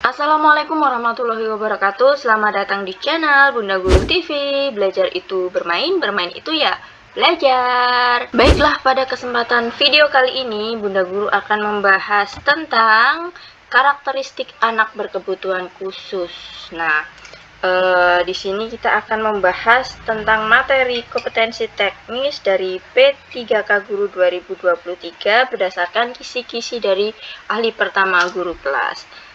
Assalamualaikum warahmatullahi wabarakatuh. Selamat datang di channel Bunda Guru TV. Belajar itu bermain, bermain itu ya belajar. Baiklah, pada kesempatan video kali ini Bunda Guru akan membahas tentang karakteristik anak berkebutuhan khusus. Nah, di sini kita akan membahas tentang materi kompetensi teknis dari P3K Guru 2023 berdasarkan kisi-kisi dari ahli pertama guru kelas.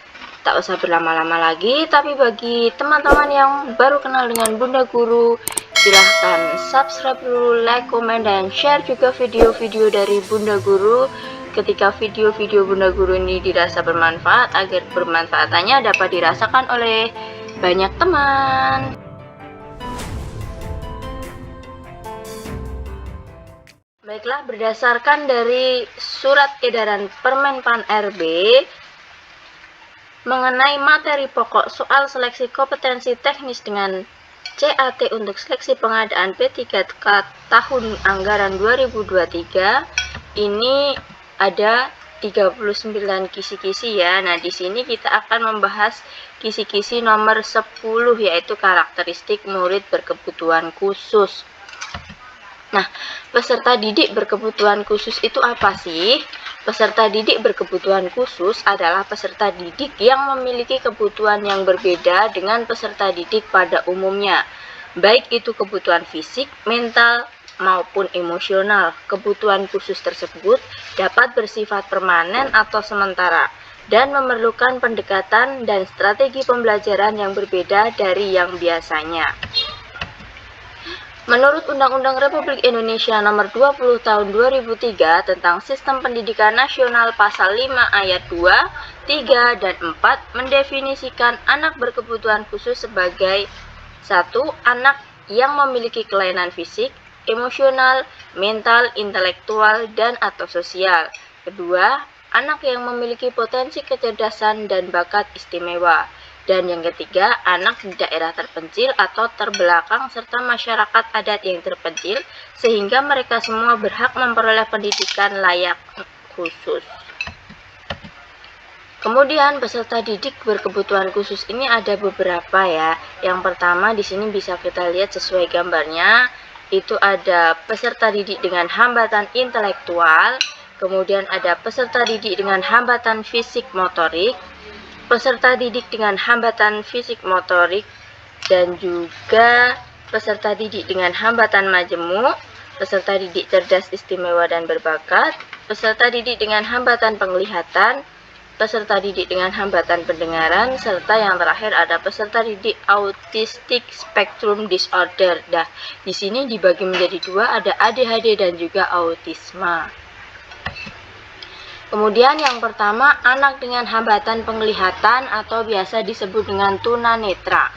Tak usah berlama-lama lagi, tapi bagi teman-teman yang baru kenal dengan Bunda Guru, silahkan subscribe dulu, like, komen, dan share juga video-video dari Bunda Guru. Ketika video-video Bunda Guru ini dirasa bermanfaat, agar bermanfaatannya dapat dirasakan oleh banyak teman. Baiklah, berdasarkan dari surat edaran Permenpan RB mengenai materi pokok soal seleksi kompetensi teknis dengan CAT untuk seleksi pengadaan P3K tahun anggaran 2023, ini ada 39 kisi-kisi ya. Nah, di sini kita akan membahas kisi-kisi nomor 10, yaitu karakteristik murid berkebutuhan khusus. Nah, peserta didik berkebutuhan khusus itu apa sih? Peserta didik berkebutuhan khusus adalah peserta didik yang memiliki kebutuhan yang berbeda dengan peserta didik pada umumnya, baik itu kebutuhan fisik, mental, maupun emosional. Kebutuhan khusus tersebut dapat bersifat permanen atau sementara dan memerlukan pendekatan dan strategi pembelajaran yang berbeda dari yang biasanya. Menurut Undang-Undang Republik Indonesia Nomor 20 Tahun 2003 tentang Sistem Pendidikan Nasional Pasal 5 Ayat 2, 3, dan 4 mendefinisikan anak berkebutuhan khusus sebagai 1. Anak yang memiliki kelainan fisik, emosional, mental, intelektual, dan atau sosial. 2. Anak yang memiliki potensi kecerdasan dan bakat istimewa. Dan yang ketiga, anak di daerah terpencil atau terbelakang serta masyarakat adat yang terpencil, sehingga mereka semua berhak memperoleh pendidikan layak khusus. Kemudian peserta didik berkebutuhan khusus ini ada beberapa ya. Yang pertama di sini bisa kita lihat sesuai gambarnya, itu ada peserta didik dengan hambatan intelektual, kemudian ada peserta didik dengan hambatan fisik motorik, peserta didik dengan hambatan fisik motorik, dan juga peserta didik dengan hambatan majemuk, peserta didik cerdas istimewa dan berbakat, peserta didik dengan hambatan penglihatan, peserta didik dengan hambatan pendengaran, serta yang terakhir ada peserta didik autistic spectrum disorder. Nah, di sini dibagi menjadi dua, ada ADHD dan juga autisme. Kemudian yang pertama, anak dengan hambatan penglihatan atau biasa disebut dengan tunanetra.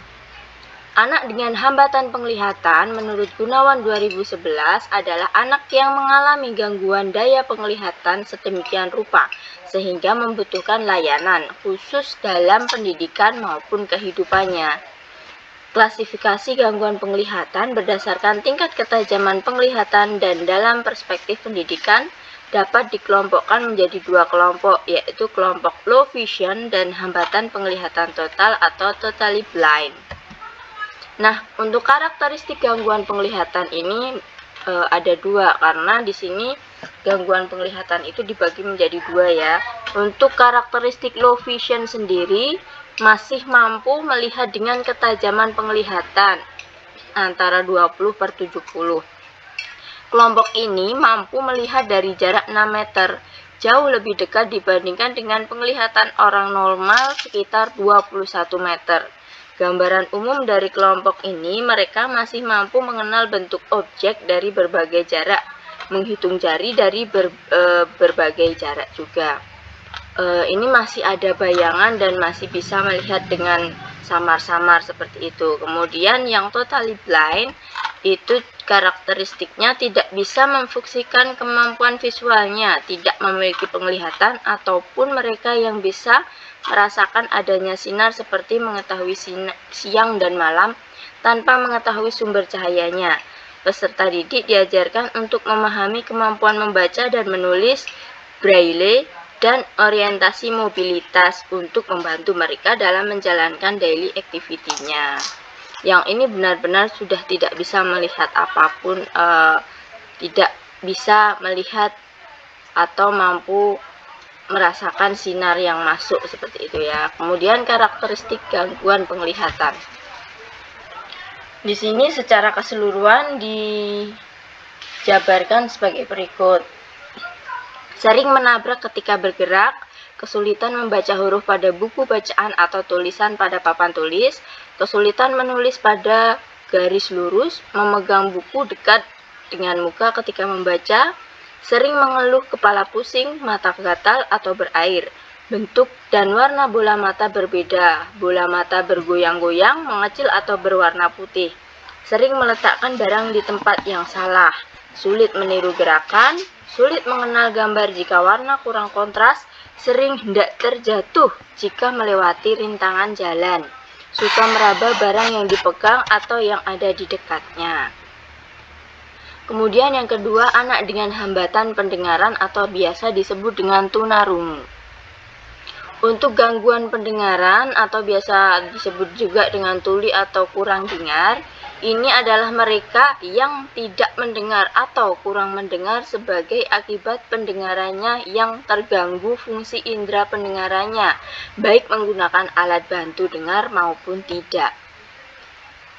Anak dengan hambatan penglihatan menurut Gunawan 2011 adalah anak yang mengalami gangguan daya penglihatan sedemikian rupa sehingga membutuhkan layanan khusus dalam pendidikan maupun kehidupannya. Klasifikasi gangguan penglihatan berdasarkan tingkat ketajaman penglihatan dan dalam perspektif pendidikan dapat dikelompokkan menjadi dua kelompok, yaitu kelompok low vision dan hambatan penglihatan total atau totally blind. Nah, untuk karakteristik gangguan penglihatan ini ada dua, karena di sini gangguan penglihatan itu dibagi menjadi dua ya. Untuk karakteristik low vision sendiri masih mampu melihat dengan ketajaman penglihatan antara 20/70. Kelompok ini mampu melihat dari jarak 6 meter, jauh lebih dekat dibandingkan dengan penglihatan orang normal sekitar 21 meter. Gambaran umum dari kelompok ini, mereka masih mampu mengenal bentuk objek dari berbagai jarak, menghitung jari dari berbagai jarak juga. Ini masih ada bayangan dan masih bisa melihat dengan samar-samar seperti itu. Kemudian yang totally blind itu karakteristiknya tidak bisa memfungsikan kemampuan visualnya, tidak memiliki penglihatan, ataupun mereka yang bisa merasakan adanya sinar seperti mengetahui siang dan malam tanpa mengetahui sumber cahayanya. Peserta didik diajarkan untuk memahami kemampuan membaca dan menulis Braille dan orientasi mobilitas untuk membantu mereka dalam menjalankan daily activity-nya. Yang ini benar-benar sudah tidak bisa melihat apapun, tidak bisa melihat atau mampu merasakan sinar yang masuk seperti itu ya. Kemudian karakteristik gangguan penglihatan. Di sini secara keseluruhan dijabarkan sebagai berikut. Sering menabrak ketika bergerak, kesulitan membaca huruf pada buku bacaan atau tulisan pada papan tulis, kesulitan menulis pada garis lurus, memegang buku dekat dengan muka ketika membaca, sering mengeluh kepala pusing, mata gatal atau berair. Bentuk dan warna bola mata berbeda, bola mata bergoyang-goyang, mengecil atau berwarna putih. Sering meletakkan barang di tempat yang salah, sulit meniru gerakan, sulit mengenal gambar jika warna kurang kontras, sering hendak terjatuh jika melewati rintangan jalan, suka meraba barang yang dipegang atau yang ada di dekatnya. Kemudian yang kedua, anak dengan hambatan pendengaran atau biasa disebut dengan tunarungu. Untuk gangguan pendengaran atau biasa disebut juga dengan tuli atau kurang dengar, ini adalah mereka yang tidak mendengar atau kurang mendengar sebagai akibat pendengarannya yang terganggu fungsi indera pendengarannya, baik menggunakan alat bantu dengar maupun tidak.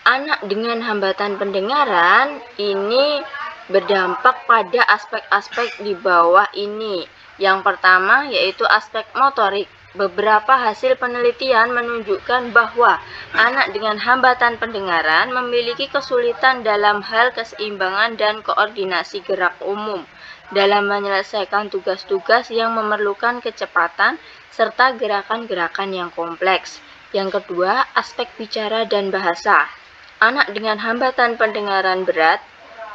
Anak dengan hambatan pendengaran ini berdampak pada aspek-aspek di bawah ini. Yang pertama yaitu aspek motorik. Beberapa hasil penelitian menunjukkan bahwa anak dengan hambatan pendengaran memiliki kesulitan dalam hal keseimbangan dan koordinasi gerak umum dalam menyelesaikan tugas-tugas yang memerlukan kecepatan serta gerakan-gerakan yang kompleks. Yang kedua, aspek bicara dan bahasa. Anak dengan hambatan pendengaran berat,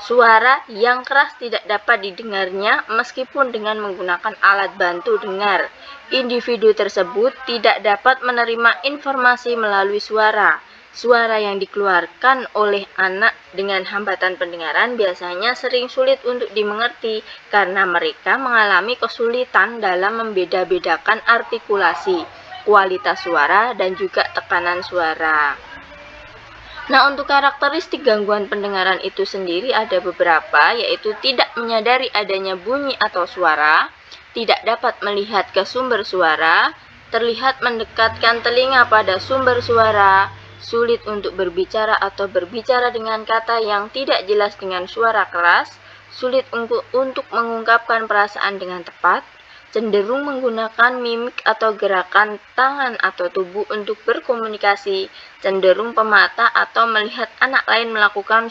suara yang keras tidak dapat didengarnya meskipun dengan menggunakan alat bantu dengar. Individu tersebut tidak dapat menerima informasi melalui suara. Suara yang dikeluarkan oleh anak dengan hambatan pendengaran biasanya sering sulit untuk dimengerti karena mereka mengalami kesulitan dalam membeda-bedakan artikulasi, kualitas suara, dan juga tekanan suara. Nah, untuk karakteristik gangguan pendengaran itu sendiri ada beberapa, yaitu tidak menyadari adanya bunyi atau suara, tidak dapat melihat ke sumber suara, terlihat mendekatkan telinga pada sumber suara, sulit untuk berbicara atau berbicara dengan kata yang tidak jelas dengan suara keras, sulit untuk mengungkapkan perasaan dengan tepat, cenderung menggunakan mimik atau gerakan tangan atau tubuh untuk berkomunikasi, cenderung pemata atau melihat anak lain melakukan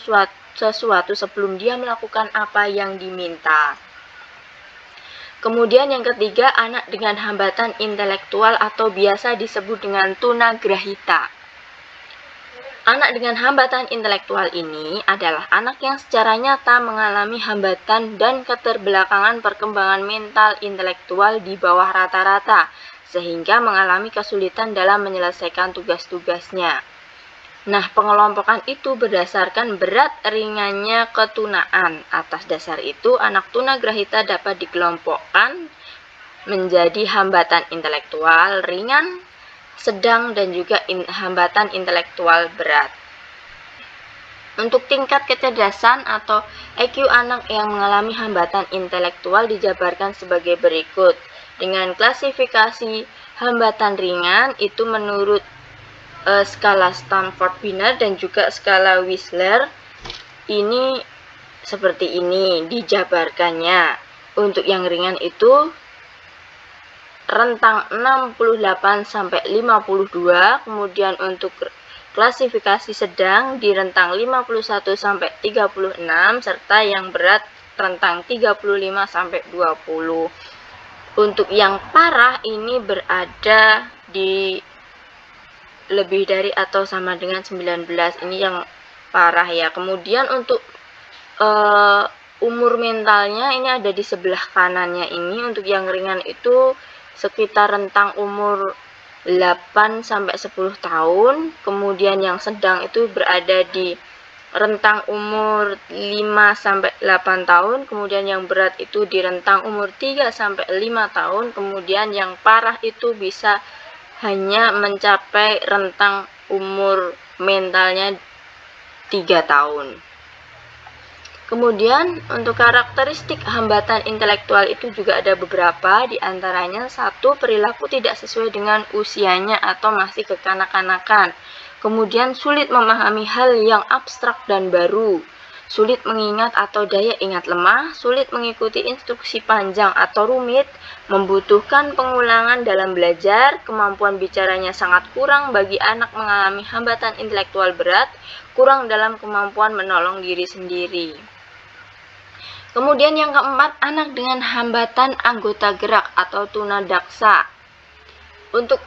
sesuatu sebelum dia melakukan apa yang diminta. Kemudian yang ketiga, anak dengan hambatan intelektual atau biasa disebut dengan tunagrahita. Anak dengan hambatan intelektual ini adalah anak yang secara nyata mengalami hambatan dan keterbelakangan perkembangan mental intelektual di bawah rata-rata, sehingga mengalami kesulitan dalam menyelesaikan tugas-tugasnya. Nah, pengelompokan itu berdasarkan berat ringannya ketunaan. Atas dasar itu, anak tunagrahita dapat dikelompokkan menjadi hambatan intelektual ringan, sedang, dan juga hambatan intelektual berat. Untuk tingkat kecerdasan atau IQ anak yang mengalami hambatan intelektual dijabarkan sebagai berikut. Dengan klasifikasi hambatan ringan itu menurut skala Stanford-Binet dan juga skala Wechsler, ini seperti ini dijabarkannya. Untuk yang ringan itu rentang 68 sampai 52, kemudian untuk klasifikasi sedang di rentang 51 sampai 36, serta yang berat rentang 35 sampai 20. Untuk yang parah ini berada di lebih dari atau sama dengan 19, ini yang parah ya. Kemudian untuk umur mentalnya ini ada di sebelah kanannya ini. Untuk yang ringan itu sekitar rentang umur 8 sampai 10 tahun. Kemudian yang sedang itu berada di rentang umur 5-8 tahun, kemudian yang berat itu di rentang umur 3-5 tahun, kemudian yang parah itu bisa hanya mencapai rentang umur mentalnya 3 tahun. Kemudian untuk karakteristik hambatan intelektual itu juga ada beberapa, diantaranya satu, perilaku tidak sesuai dengan usianya atau masih kekanak-kanakan. Kemudian sulit memahami hal yang abstrak dan baru, sulit mengingat atau daya ingat lemah, sulit mengikuti instruksi panjang atau rumit, membutuhkan pengulangan dalam belajar, kemampuan bicaranya sangat kurang bagi anak mengalami hambatan intelektual berat, kurang dalam kemampuan menolong diri sendiri. Kemudian yang keempat, anak dengan hambatan anggota gerak atau tunadaksa. Untuk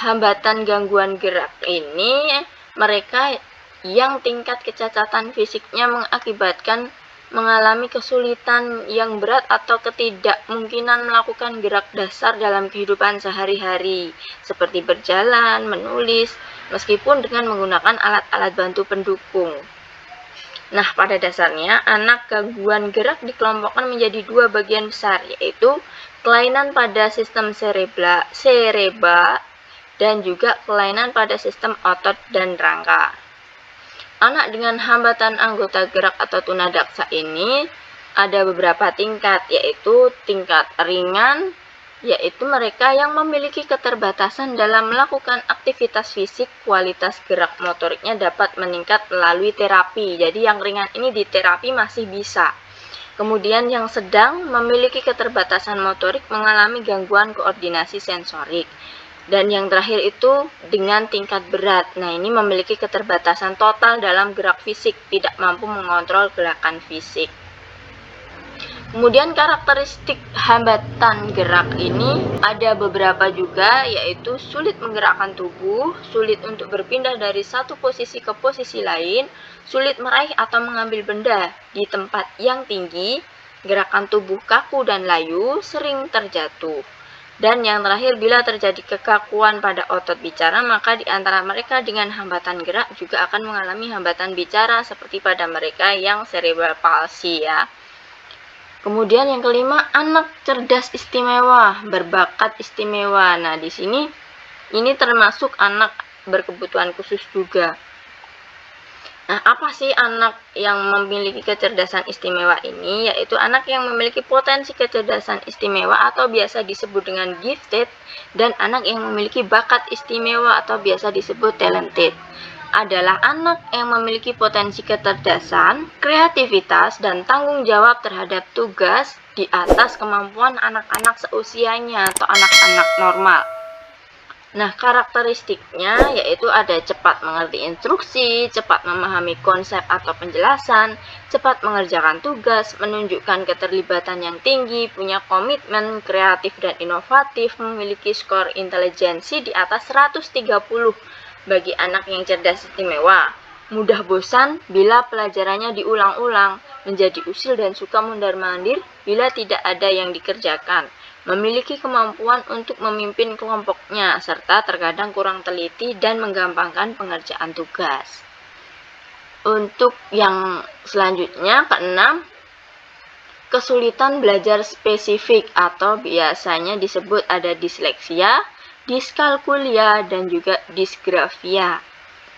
hambatan gangguan gerak ini, mereka yang tingkat kecacatan fisiknya mengakibatkan mengalami kesulitan yang berat atau ketidakmungkinan melakukan gerak dasar dalam kehidupan sehari-hari, seperti berjalan, menulis, meskipun dengan menggunakan alat-alat bantu pendukung. Nah, pada dasarnya, anak gangguan gerak dikelompokkan menjadi dua bagian besar, yaitu kelainan pada sistem sereba dan juga kelainan pada sistem otot dan rangka. Anak dengan hambatan anggota gerak atau tunadaksa ini ada beberapa tingkat, yaitu tingkat ringan, yaitu mereka yang memiliki keterbatasan dalam melakukan aktivitas fisik, kualitas gerak motoriknya dapat meningkat melalui terapi. Jadi yang ringan ini di terapi masih bisa. Kemudian yang sedang memiliki keterbatasan motorik mengalami gangguan koordinasi sensorik. Dan yang terakhir itu dengan tingkat berat. Nah, ini memiliki keterbatasan total dalam gerak fisik, tidak mampu mengontrol gerakan fisik. Kemudian karakteristik hambatan gerak ini ada beberapa juga, yaitu sulit menggerakkan tubuh, sulit untuk berpindah dari satu posisi ke posisi lain, sulit meraih atau mengambil benda di tempat yang tinggi, gerakan tubuh kaku dan layu, sering terjatuh. Dan yang terakhir, bila terjadi kekakuan pada otot bicara, maka di antara mereka dengan hambatan gerak juga akan mengalami hambatan bicara seperti pada mereka yang cerebral palsy ya. Kemudian yang kelima, anak cerdas istimewa, berbakat istimewa. Nah, di sini ini termasuk anak berkebutuhan khusus juga. Nah, apa sih anak yang memiliki kecerdasan istimewa ini? Yaitu anak yang memiliki potensi kecerdasan istimewa atau biasa disebut dengan gifted, dan anak yang memiliki bakat istimewa atau biasa disebut talented. Adalah anak yang memiliki potensi kecerdasan, kreativitas, dan tanggung jawab terhadap tugas di atas kemampuan anak-anak seusianya atau anak-anak normal. Nah, karakteristiknya yaitu ada cepat mengerti instruksi, cepat memahami konsep atau penjelasan, cepat mengerjakan tugas, menunjukkan keterlibatan yang tinggi, punya komitmen, kreatif dan inovatif, memiliki skor intelijensi di atas 130 bagi anak yang cerdas istimewa. Mudah bosan bila pelajarannya diulang-ulang, menjadi usil dan suka mondar-mandir bila tidak ada yang dikerjakan. Memiliki kemampuan untuk memimpin kelompoknya, serta terkadang kurang teliti dan menggampangkan pengerjaan tugas. Untuk yang selanjutnya, keenam, kesulitan belajar spesifik atau biasanya disebut ada disleksia, diskalkulia, dan juga disgrafia.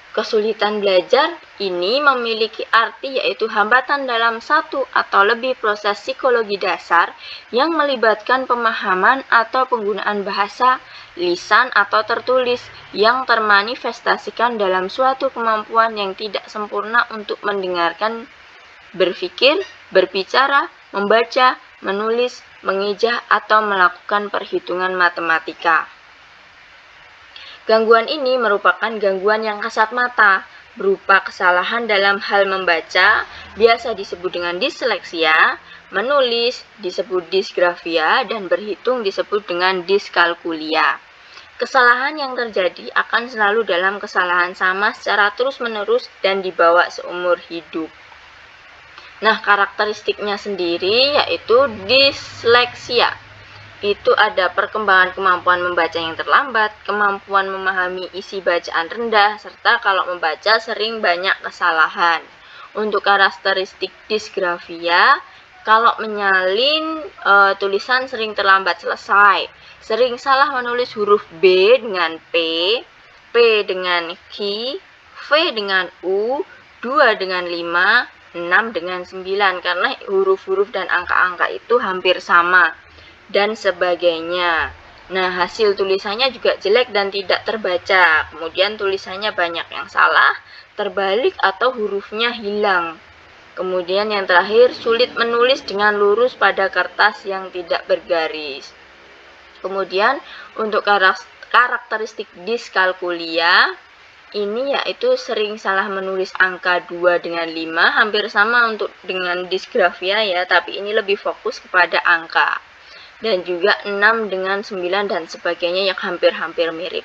Kesulitan belajar ini memiliki arti yaitu hambatan dalam satu atau lebih proses psikologi dasar yang melibatkan pemahaman atau penggunaan bahasa, lisan atau tertulis yang termanifestasikan dalam suatu kemampuan yang tidak sempurna untuk mendengarkan, berpikir, berbicara, membaca, menulis, mengejah, atau melakukan perhitungan matematika. Gangguan ini merupakan gangguan yang kasat mata, berupa kesalahan dalam hal membaca, biasa disebut dengan disleksia, menulis disebut disgrafia, dan berhitung disebut dengan diskalkulia. Kesalahan yang terjadi akan selalu dalam kesalahan sama secara terus-menerus dan dibawa seumur hidup. Nah, karakteristiknya sendiri yaitu disleksia. Itu ada perkembangan kemampuan membaca yang terlambat, kemampuan memahami isi bacaan rendah, serta kalau membaca sering banyak kesalahan. Untuk karakteristik disgrafia, kalau menyalin tulisan sering terlambat selesai, sering salah menulis huruf B dengan P dengan Q, V dengan U, 2 dengan 5, 6 dengan 9, karena huruf-huruf dan angka-angka itu hampir sama, dan sebagainya. Nah, hasil tulisannya juga jelek dan tidak terbaca. Kemudian tulisannya banyak yang salah, terbalik, atau hurufnya hilang. Kemudian yang terakhir, sulit menulis dengan lurus pada kertas yang tidak bergaris. Kemudian untuk karakteristik diskalkulia, ini yaitu sering salah menulis angka 2 dengan 5, hampir sama untuk dengan disgrafia ya, tapi ini lebih fokus kepada angka. Dan juga 6 dengan 9 dan sebagainya yang hampir-hampir mirip.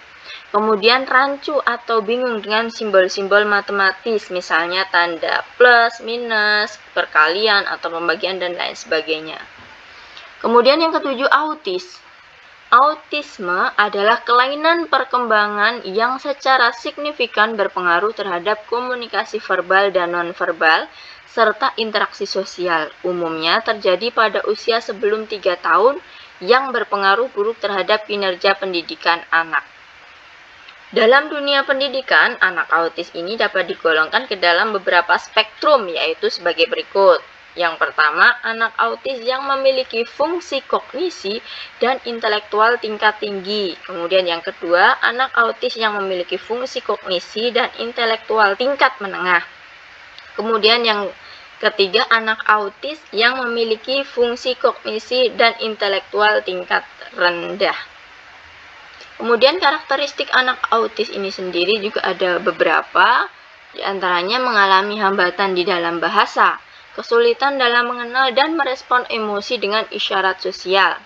Kemudian rancu atau bingung dengan simbol-simbol matematis, misalnya tanda plus, minus, perkalian, atau pembagian, dan lain sebagainya. Kemudian yang ketujuh, autis. Autisme adalah kelainan perkembangan yang secara signifikan berpengaruh terhadap komunikasi verbal dan nonverbal, serta interaksi sosial. Umumnya terjadi pada usia sebelum 3 tahun yang berpengaruh buruk terhadap kinerja pendidikan anak. Dalam dunia pendidikan, anak autis ini dapat digolongkan ke dalam beberapa spektrum, yaitu sebagai berikut. Yang pertama, anak autis yang memiliki fungsi kognisi dan intelektual tingkat tinggi. Kemudian yang kedua, anak autis yang memiliki fungsi kognisi dan intelektual tingkat menengah. Kemudian yang ketiga, anak autis yang memiliki fungsi kognisi dan intelektual tingkat rendah. Kemudian karakteristik anak autis ini sendiri juga ada beberapa, diantaranya mengalami hambatan di dalam bahasa, kesulitan dalam mengenal dan merespon emosi dengan isyarat sosial,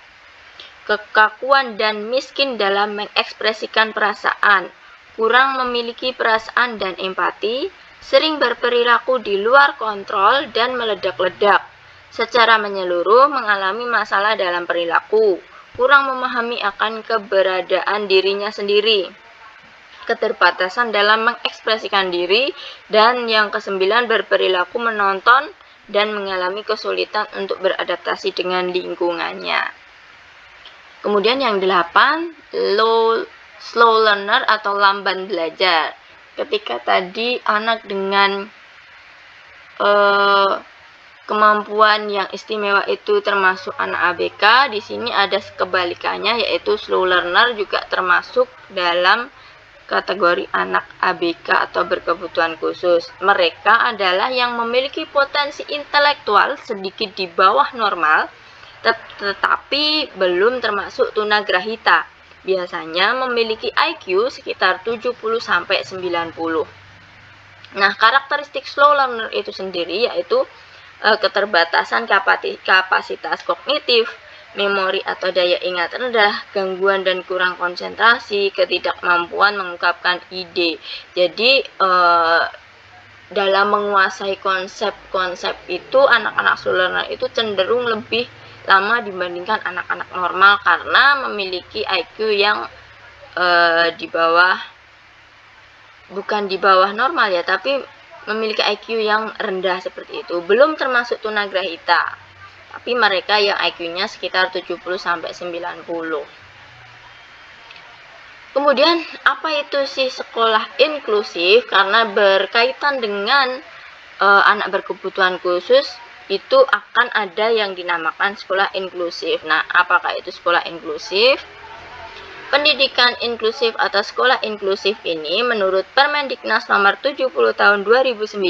kekakuan dan miskin dalam mengekspresikan perasaan, kurang memiliki perasaan dan empati, sering berperilaku di luar kontrol dan meledak-ledak, secara menyeluruh mengalami masalah dalam perilaku, kurang memahami akan keberadaan dirinya sendiri, keterbatasan dalam mengekspresikan diri, dan yang kesembilan berperilaku menonton dan mengalami kesulitan untuk beradaptasi dengan lingkungannya. Kemudian yang 8, slow learner atau lamban belajar. Ketika tadi anak dengan kemampuan yang istimewa itu termasuk anak ABK, di sini ada kebalikannya, yaitu slow learner juga termasuk dalam kategori anak ABK atau berkebutuhan khusus. Mereka adalah yang memiliki potensi intelektual sedikit di bawah normal, tetapi belum termasuk tunagrahita. Biasanya memiliki IQ sekitar 70-90. Nah, karakteristik slow learner itu sendiri yaitu keterbatasan kapasitas kognitif, memori atau daya ingat rendah, gangguan dan kurang konsentrasi, ketidakmampuan mengungkapkan ide. Jadi dalam menguasai konsep-konsep itu, anak-anak slow learner itu cenderung lebih lama dibandingkan anak-anak normal karena memiliki IQ yang bukan di bawah normal ya, tapi memiliki IQ yang rendah seperti itu. Belum termasuk tunagrahita, tapi mereka yang IQ-nya sekitar 70-90. Kemudian apa itu sih sekolah inklusif? Karena berkaitan dengan anak berkebutuhan khusus, itu akan ada yang dinamakan sekolah inklusif. Nah, apakah itu sekolah inklusif? Pendidikan inklusif atau sekolah inklusif ini menurut Permendiknas nomor 70 tahun 2009,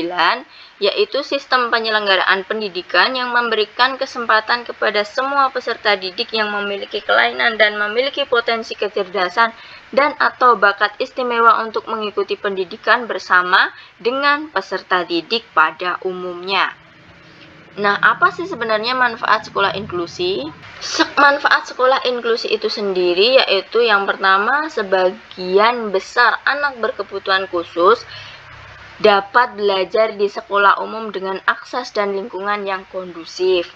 yaitu sistem penyelenggaraan pendidikan yang memberikan kesempatan kepada semua peserta didik yang memiliki kelainan dan memiliki potensi kecerdasan dan atau bakat istimewa untuk mengikuti pendidikan bersama dengan peserta didik pada umumnya. Nah, apa sih sebenarnya manfaat sekolah inklusi? Manfaat sekolah inklusi itu sendiri yaitu yang pertama, sebagian besar anak berkebutuhan khusus dapat belajar di sekolah umum dengan akses dan lingkungan yang kondusif.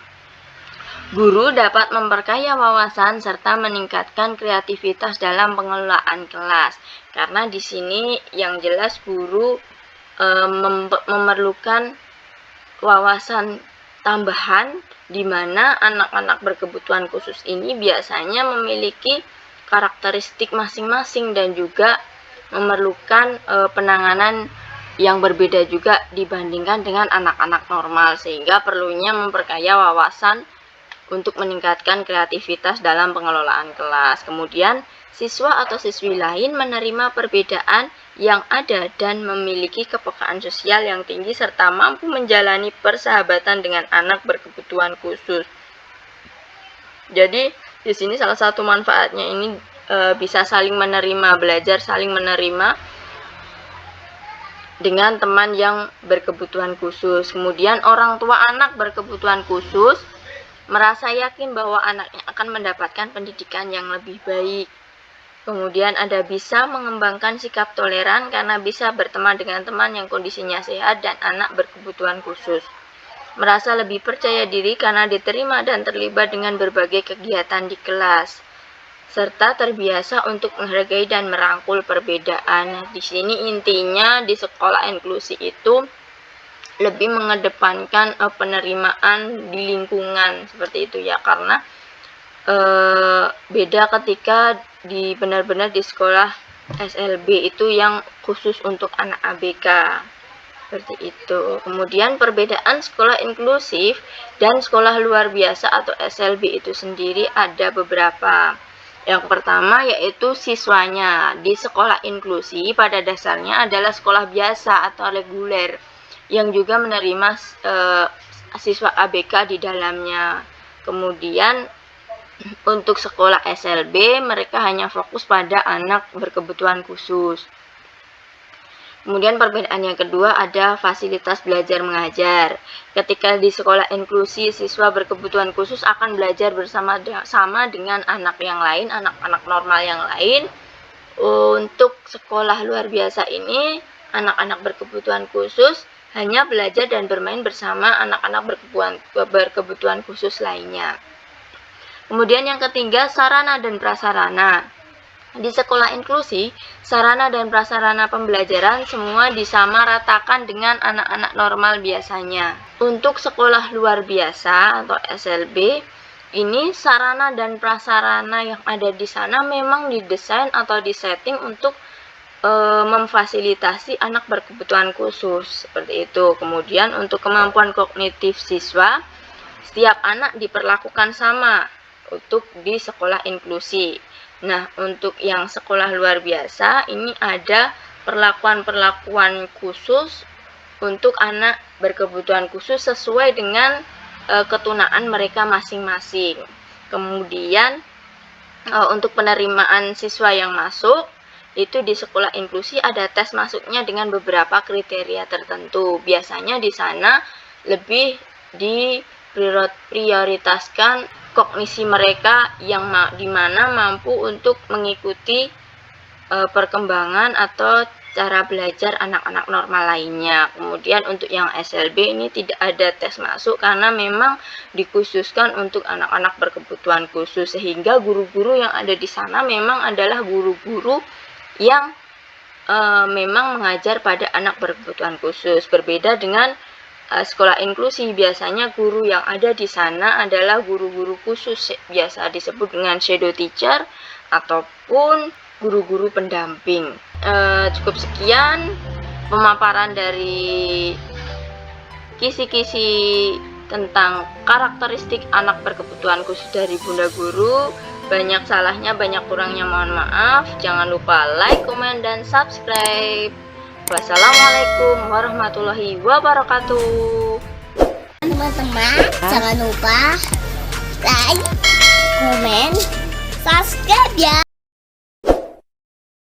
Guru dapat memperkaya wawasan serta meningkatkan kreativitas dalam pengelolaan kelas. Karena di sini yang jelas guru memerlukan wawasan tambahan di mana anak-anak berkebutuhan khusus ini biasanya memiliki karakteristik masing-masing dan juga memerlukan penanganan yang berbeda juga dibandingkan dengan anak-anak normal, sehingga perlunya memperkaya wawasan untuk meningkatkan kreativitas dalam pengelolaan kelas. Kemudian, siswa atau siswi lain menerima perbedaan yang ada dan memiliki kepekaan sosial yang tinggi serta mampu menjalani persahabatan dengan anak berkebutuhan khusus. Jadi, di sini salah satu manfaatnya ini bisa saling menerima, belajar saling menerima dengan teman yang berkebutuhan khusus. Kemudian orang tua anak berkebutuhan khusus merasa yakin bahwa anaknya akan mendapatkan pendidikan yang lebih baik. Kemudian ada bisa mengembangkan sikap toleran karena bisa berteman dengan teman yang kondisinya sehat dan anak berkebutuhan khusus. Merasa lebih percaya diri karena diterima dan terlibat dengan berbagai kegiatan di kelas, serta terbiasa untuk menghargai dan merangkul perbedaan. Di sini intinya di sekolah inklusi itu lebih mengedepankan penerimaan di lingkungan seperti itu ya, karena beda ketika benar-benar di sekolah SLB itu yang khusus untuk anak ABK seperti itu. Kemudian perbedaan sekolah inklusif dan sekolah luar biasa atau SLB itu sendiri ada beberapa. Yang pertama yaitu siswanya. Di sekolah inklusi pada dasarnya adalah sekolah biasa atau reguler yang juga menerima siswa ABK di dalamnya. Kemudian untuk sekolah SLB mereka hanya fokus pada anak berkebutuhan khusus. Kemudian perbedaan yang kedua ada fasilitas belajar mengajar. Ketika di sekolah inklusi, siswa berkebutuhan khusus akan belajar bersama dengan anak yang lain, anak-anak normal yang lain. Untuk sekolah luar biasa ini, anak-anak berkebutuhan khusus hanya belajar dan bermain bersama anak-anak berkebutuhan khusus lainnya. Kemudian yang ketiga, sarana dan prasarana. Di sekolah inklusi, sarana dan prasarana pembelajaran semua disamaratakan dengan anak-anak normal biasanya. Untuk sekolah luar biasa atau SLB, ini sarana dan prasarana yang ada di sana memang didesain atau disetting untuk memfasilitasi anak berkebutuhan khusus seperti itu. Kemudian untuk kemampuan kognitif siswa, setiap anak diperlakukan sama untuk di sekolah inklusi. Nah, untuk yang sekolah luar biasa ini ada perlakuan-perlakuan khusus untuk anak berkebutuhan khusus sesuai dengan ketunaan mereka masing-masing. Kemudian untuk penerimaan siswa yang masuk itu di sekolah inklusi ada tes masuknya dengan beberapa kriteria tertentu. Biasanya di sana lebih diprioritaskan kognisi mereka yang dimana mampu untuk mengikuti perkembangan atau cara belajar anak-anak normal lainnya. Kemudian untuk yang SLB ini tidak ada tes masuk karena memang dikhususkan untuk anak-anak berkebutuhan khusus, sehingga guru-guru yang ada di sana memang adalah guru-guru yang memang mengajar pada anak berkebutuhan khusus. Berbeda dengan sekolah inklusi, biasanya guru yang ada di sana adalah guru-guru khusus, biasa disebut dengan shadow teacher ataupun guru-guru pendamping. Cukup sekian pemaparan dari kisi-kisi tentang karakteristik anak berkebutuhan khusus dari Bunda Guru. Banyak salahnya, banyak kurangnya, mohon maaf. Jangan lupa like, komen, dan subscribe. Wassalamualaikum warahmatullahi wabarakatuh. Teman-teman, jangan lupa like, komen, subscribe ya.